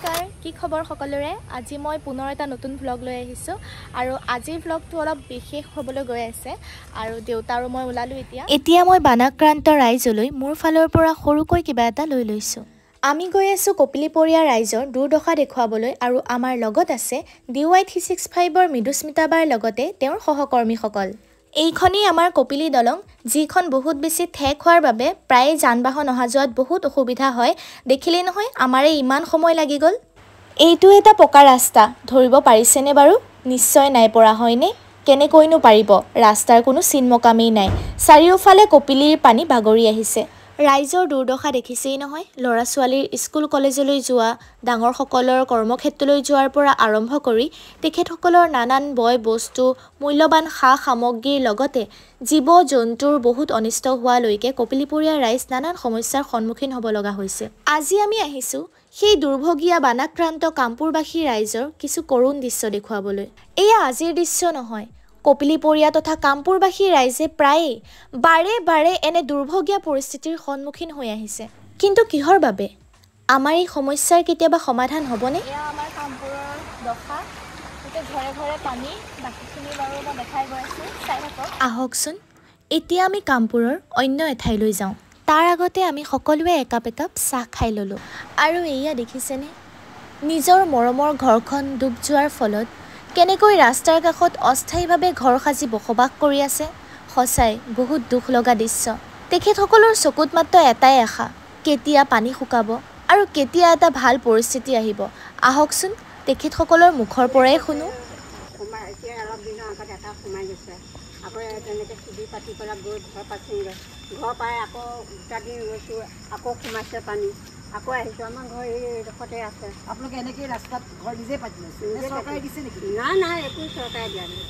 নমস্কাৰ কি খবৰ সকলোৰে আজি মই পুনৰ এটা নতুন ভ্লগ লৈ আহিছো আৰু আজিৰ ভ্লগটো অলপ বিশেষ হ'বলৈ গৈ আছে আৰু দেউতা আৰু মই ওলালো এতিয়া মই বানাক্ৰান্ত ৰাইজলৈ মোৰ ফালৰ পৰা সৰুকৈ কিবা এটা লৈ লৈছো আমি গৈ আছো কপিলিপৰীয়া ৰাইজৰ দুৰ্দশা দেখুৱাবলৈ আৰু আমাৰ লগত আছে DY365 ৰ মৃদুস্মিতাবাৰ লগতে তেওঁৰ সহকৰ্মীসকল এইখনি আমাৰ কপিলি দলং যিখন বহুত বেছি ঠেক হোৱাৰ বাবে প্ৰায় যান-বাহন অহা যোৱাত বহুত অসুবিধা হয় দেখিলে নহয় আমাৰে ইমান সময় লাগি গল এইটো এটা পকা ৰাস্তা ধৰিব পাৰিছেনে বাৰু নিশ্চয় নাই পৰা হয়নে কেনে কইনো পাৰিব ৰাস্তাৰ কোনো চিনমকামেই নাই চাৰিওফালে কপিলিৰ পানী বাগৰি আহিছে ৰাইজৰ দুৰ্দশা দেখিছেই নহয় লৰা ছোৱালীৰ স্কুল কলেজলৈ যোৱা ডাঙৰ সকলৰ কৰ্মক্ষেত্ৰলৈ যোৱাৰ পৰা আৰম্ভ কৰি তেখেতসকলৰ নানান বয় বস্তু মূল্যবান সামগ্ৰীৰ লগতে জীৱ জন্তুৰ বহুত অনিষ্ট হোৱা লৈকে কপিলিপৰীয়া ৰাইজ নানান সমস্যাৰ সন্মুখীন হ'ব লগা হৈছে আজি আমি আহিছো সেই দুৰ্ভগীয়া বানাক্ৰান্ত কামপুৰবাসী ৰাইজৰ কিছু কৰুণ দৃশ্য দেখুৱাবলৈ এয়া আজিৰ দৃশ্য নহয় কপিলিপৰীয়া তথা কামপুৰবাসী ৰাইজে প্ৰায়ে বাৰে এনে দুৰ্ভগীয়া পৰিস্থিতিৰ সন্মুখীন হৈ আহিছে কিন্তু কিহৰ বাবে আমাৰ এই সমস্যাৰ কেতিয়াবা সমাধান হ'বনে এয়া আমাৰ কামপুৰৰ দশা গোটেই ঘৰে ঘৰে পানী বাকিখিনি বাৰু মই দেখাই গৈ আছো চাই থাকক আহকচোন এতিয়া আমি কামপুৰৰ অন্য এঠাইলৈ যাওঁ তাৰ আগতে আমি সকলোৱে একাপ চাহ খাই ললো আৰু এয়া দেখিছেনে নিজৰ মৰমৰ ঘৰখন ডুব যোৱাৰ ফলত কেনেকৈ ৰাস্তাৰ কাষত অস্থায়ীভাৱে ঘৰ সাজি বসবাস কৰি আছে সঁচাই বহুত দুখ লগা দৃশ্য তেখেতসকলৰ চকুত মাত্ৰ এটাই আশা কেতিয়া পানী শুকাব আৰু কেতিয়া এটা ভাল পৰিস্থিতি আহিব আহকচোন তেখেতসকলৰ মুখৰ পৰাই শুনো অলপ দিনৰ আগত এটা সোমাই গৈছে আকৌ তেনেকৈ চিধি পাতি পেলাই গৈ ঘৰ পাইছোঁগৈ ঘৰ পাই আকৌ দুটা দিন গৈছোঁ আকৌ সোমাইছে পানী আকৌ আহিছোঁ আমাৰ ঘৰ এইডোখৰতে আছে আপোনালোকে এনেকৈ ৰাস্তাত ঘৰ নিজে পাতি লৈছে চৰকাৰে দিছে নেকি নাই একো চৰকাৰে দিয়া নাই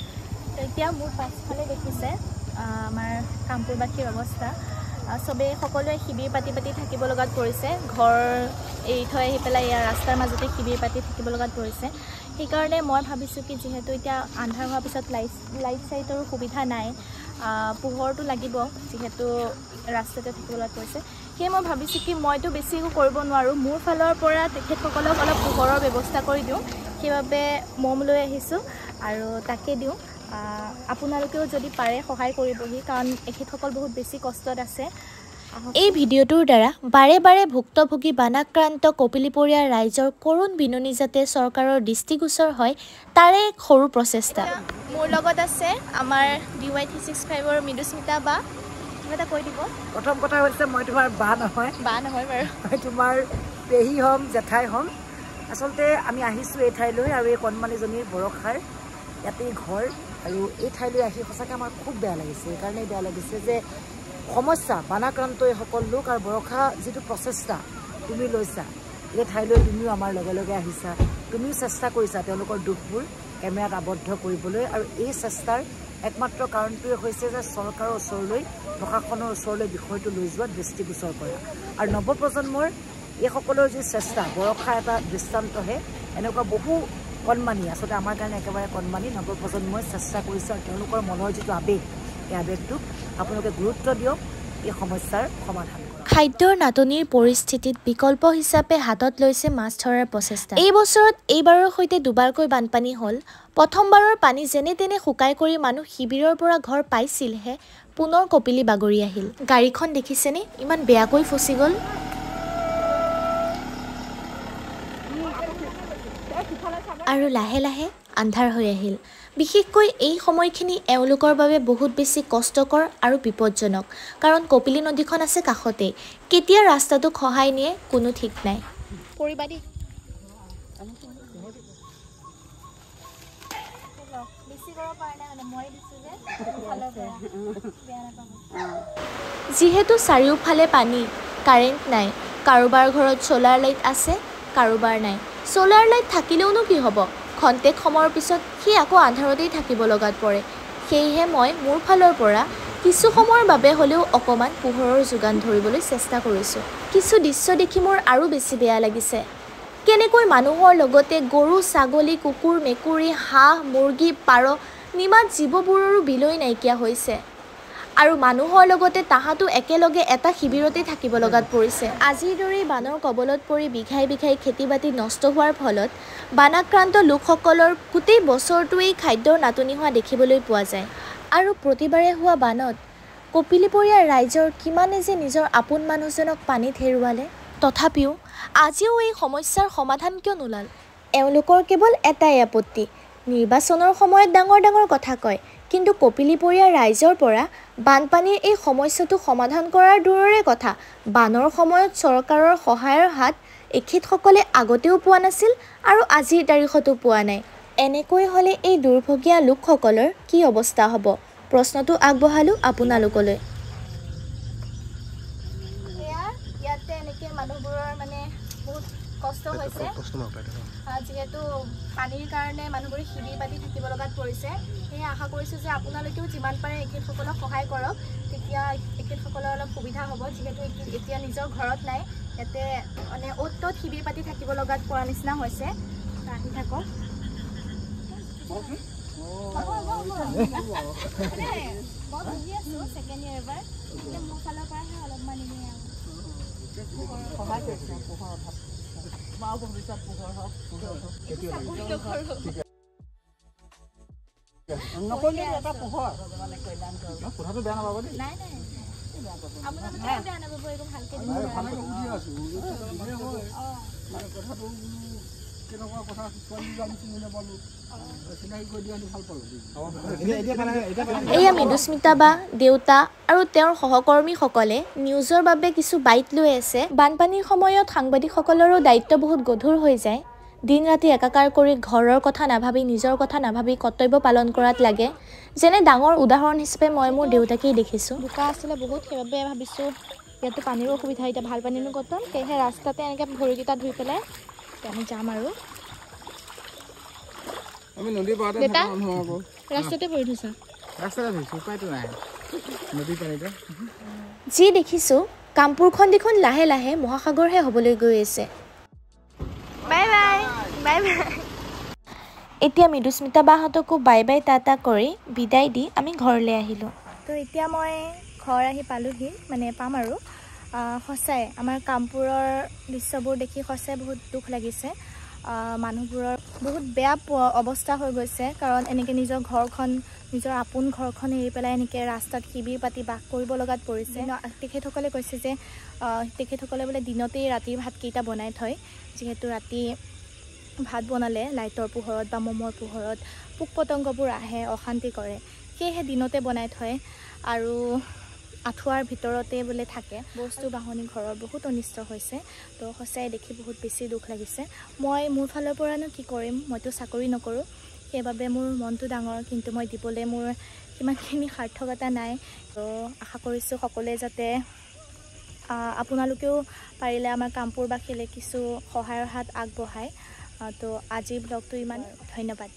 এতিয়া মোৰ পাছফালে দেখিছে আমাৰ কামপুৰবাসীৰ অৱস্থা চবেই সকলোৱে শিবিৰ পাতি থাকিব লগাত পৰিছে ঘৰ এৰি থৈ আহি পেলাই ইয়াৰ ৰাস্তাৰ মাজতে শিবিৰ পাতি থাকিব লগাত পৰিছে সেইকাৰণে মই ভাবিছোঁ কি যিহেতু এতিয়া আন্ধাৰ হোৱাৰ পিছত লাইট চাইটৰো সুবিধা নাই পোহৰটো লাগিব যিহেতু ৰাস্তাতে থাকিব লগাত পৰিছে সেয়ে মই ভাবিছোঁ কি মইতো বেছি একো কৰিব নোৱাৰোঁ মোৰ ফালৰ পৰা তেখেতসকলক অলপ পোহৰৰ ব্যৱস্থা কৰি দিওঁ সেইবাবে মম লৈ আহিছোঁ আৰু তাকে দিওঁ আপোনালোকেও যদি পাৰে সহায় কৰিবহি কাৰণ এখেতসকল বহুত বেছি কষ্টত আছে এই ভিডিঅ'টোৰ দ্বাৰা বাৰে ভুক্তভোগী বানাক্ৰান্ত কপিলিপৰীয়া ৰাইজৰ কৰুণ বিননি যাতে চৰকাৰৰ দৃষ্টিগোচৰ হয় তাৰে এক সৰু প্ৰচেষ্টা মোৰ লগত আছে আমাৰ DY365 ৰ মৃদুস্মিতা বা কিবা এটা কৈ দিব প্ৰথম কথা হৈছে মই তোমাৰ বা নহয় বাৰু মই তোমাৰ পেহী হ'ম জেঠাই হ'ম আচলতে আমি আহিছোঁ এই ঠাইলৈ আৰু এই কণমানিজনীৰ বৰষাৰ ইয়াতেই ঘৰ আৰু এই ঠাইলৈ আহি সঁচাকৈ আমাৰ খুব বেয়া লাগিছে এইকাৰণেই বেয়া লাগিছে যে সমস্যা বানাক্ৰান্ত এইসকল লোক আৰু বৰষা যিটো প্ৰচেষ্টা তুমি লৈছা এই ঠাইলৈ তুমিও আমাৰ লগে আহিছা তুমিও চেষ্টা কৰিছা তেওঁলোকৰ দুখবোৰ কেমেৰাত আবদ্ধ কৰিবলৈ আৰু এই চেষ্টাৰ একমাত্ৰ কাৰণটোৱে হৈছে যে চৰকাৰৰ ওচৰলৈ প্ৰশাসনৰ ওচৰলৈ বিষয়টো লৈ যোৱা দৃষ্টিগোচৰ কৰা আৰু নৱপ্ৰজন্মৰ এইসকলৰ যি চেষ্টা বৰষা এটা দৃষ্টান্তহে এনেকুৱা বহু কণমানি আচলতে আমাৰ কাৰণে একেবাৰে কণমানি নৱপ্ৰজন্মই চেষ্টা কৰিছে আৰু তেওঁলোকৰ মনৰ যিটো আৱেগ এই আৱেগটোক আপোনালোকে গুৰুত্ব দিয়ক এই সমস্যাৰ সমাধান খাদ্যৰ নাটনিৰ পৰিস্থিতিত বিকল্প হিচাপে হাতত লৈছে মাছ ধৰাৰ প্ৰচেষ্টা এই বছৰত এইবাৰৰ সৈতে দুবাৰকৈ বানপানী হ'ল প্ৰথমবাৰৰ পানী যেনে তেনে শুকাই কৰি মানুহ শিবিৰৰ পৰা ঘৰ পাইছিলহে পুনৰ কপিলি বাগৰি আহিল গাড়ীখন দেখিছেনে ইমান বেয়াকৈ ফচি গ'ল আৰু লাহে আন্ধাৰ হৈ আহিল বিশেষকৈ এই সময়খিনি এওঁলোকৰ বাবে বহুত বেছি কষ্টকৰ আৰু বিপদজনক কাৰণ কপিলি নদীখন আছে কাষতে কেতিয়া ৰাস্তাটো খহাই নিয়ে কোনো ঠিক নাই যিহেতু চাৰিওফালে পানী কাৰেণ্ট নাই কাৰোবাৰ ঘৰত চ'লাৰ লাইট আছে কাৰোবাৰ নাই চ'লাৰ লাইট থাকিলেওনো কি হ'ব খন্তেক সময়ৰ পিছত সি আকৌ আন্ধাৰতেই থাকিব লগাত পৰে সেয়েহে মই মোৰ ফালৰ পৰা কিছু সময়ৰ বাবে হ'লেও অকণমান পোহৰৰ যোগান ধৰিবলৈ চেষ্টা কৰিছোঁ কিছু দৃশ্য দেখি মোৰ আৰু বেছি বেয়া লাগিছে কেনেকৈ মানুহৰ লগতে গৰু ছাগলী কুকুৰ মেকুৰী হাঁহ মুৰ্গী পাৰ নিমাত জীৱবোৰৰো বিলৈ নাইকিয়া হৈছে আৰু মানুহৰ লগতে তাহাঁতো একেলগে এটা শিবিৰতে থাকিব লগাত পৰিছে। আজিৰ দৰেই বানৰ কবলত পৰি বিঘাই বিঘাই খেতি বাতি নষ্ট হোৱাৰ ফলত বানাক্ৰান্ত লোকসকলৰ গোটেই বছৰটোৱেই খাদ্যৰ নাটনি হোৱা দেখিবলৈ পোৱা যায়। আৰু প্ৰতিবাৰে হোৱা বানত কপিলীপৰীয়াৰ ৰাইজৰ কিমানে যে নিজৰ আপোন মানুহজনক পানীত হেৰুৱালে। তথাপিও আজিও এই সমস্যাৰ সমাধান কিয় নোলাল? এওঁলোকৰ কেৱল এটাই আপত্তি, নিৰ্বাচনৰ সময়ত ডাঙৰ ডাঙৰ কথা কয়, কিন্তু কপিলীপৰীয়াৰ ৰাইজৰ পৰা বানপানীৰ এই সমস্যাটো সমাধান কৰাৰ দূৰৰে কথা, বানৰ সময়ত চৰকাৰৰ সহায়ৰ হাত এখেতসকলে আগতেও পোৱা নাছিল আৰু আজিৰ তাৰিখতো পোৱা নাই। এনেকৈ হ'লে এই দুৰ্ভগীয়া লোকসকলৰ কি অৱস্থা হ'ব? প্ৰশ্নটো আগবঢ়ালোঁ আপোনালোকলৈ। ইয়াতে এনেকৈ মানুহবোৰৰ মানে বহুত কষ্ট হৈছে, যিহেতু পানীৰ কাৰণে মানুহবোৰে শিবিৰ পাতি থাকিব লগাত পৰিছে। সেয়ে আশা কৰিছোঁ যে আপোনালোকেও যিমান পাৰে এখেতসকলক সহায় কৰক, তেতিয়া এখেতসকলৰ অলপ সুবিধা হ'ব, যিহেতু এতিয়া নিজৰ ঘৰত নাই, ইয়াতে মানে অ'ত ত'ত শিবিৰ পাতি থাকিব লগাত পৰা নিচিনা হৈছে। আহি থাকক। মই বুজি আছোঁ ছেকেণ্ড ইয়েৰ এবাৰ, মোৰ ফালৰ পৰাহে অলপমান এনেই এয়া মৃদুস্মিতা বা দেউতা আৰু তেওঁৰ সহকৰ্মীসকলে নিউজৰ বাবে কিছু বাইট লৈ আছে। বানপানীৰ সময়ত সাংবাদিকসকলৰো দায়িত্ব বহুত গধুৰ হৈ যায়। দিন ৰাতি একাকাৰ কৰি ঘৰৰ কথা নাভাবি, নিজৰ কথা নাভাবি কৰ্তব্য পালন কৰাত লাগে। যেনে ডাঙৰ উদাহৰণ হিচাপে মই মোৰ দেউতাকেই দেখিছোঁ। বোকা আছিলে বহুত, সেইবাবে ভাবিছোঁ ইয়াতো পানীৰো অসুবিধা, এতিয়া ভাল পানীনো ক'ত পাম, সেয়েহে ৰাস্তাতে এনেকৈ ভৰিকেইটা ধুই পেলাই আমি যাম আৰু। ৰাস্তাতে পৰি থৈছা? যি দেখিছোঁ কামপুৰখন দেখোন লাহে লাহে মহাসাগৰহে হ'বলৈ গৈ আছে। Bye bye bye bye. এতিয়া মৃদুস্মিতা বাহঁতকো বাই বাই টাটা কৰি বিদায় দি আমি ঘৰলৈ আহিলোঁ। তো এতিয়া মই ঘৰ আহি পালোহি, মানে পাম আৰু। সঁচাই আমাৰ কামপুৰৰ দৃশ্যবোৰ দেখি সঁচাই বহুত দুখ লাগিছে। মানুহবোৰৰ বহুত বেয়া অৱস্থা হৈ গৈছে, কাৰণ এনেকৈ নিজৰ ঘৰখন, নিজৰ আপোন ঘৰখন এৰি পেলাই এনেকৈ ৰাস্তাত শিবিৰ পাতি বাস কৰিব লগাত পৰিছে। তেখেতসকলে কৈছে যে তেখেতসকলে বোলে দিনতেই ৰাতিৰ ভাতকেইটা বনাই থয়, যিহেতু ৰাতি ভাত বনালে লাইটৰ পোহৰত বা মমৰ পোহৰত পোক পতংগবোৰ আহে, অশান্তি কৰে, সেয়েহে দিনতে বনাই থয় আৰু আঁঠুৱাৰ ভিতৰতে বোলে থাকে। বস্তু বাহনি ঘৰৰ বহুত অনিষ্ট হৈছে। তো সঁচাই দেখি বহুত বেছি দুখ লাগিছে। মই মোৰ ফালৰ পৰানো কি কৰিম, মইতো চাকৰি নকৰোঁ, সেইবাবে মোৰ মনটো ডাঙৰ, কিন্তু মই দিবলৈ মোৰ সিমানখিনি সাৰ্থকতা নাই। তো আশা কৰিছোঁ সকলোৱে যাতে আপোনালোকেও পাৰিলে আমাৰ কামপুৰবাসীলৈ কিছু সহায়ৰ হাত আগবঢ়ায়। তো আজিৰ ব্লগটো ইমান, ধন্যবাদ।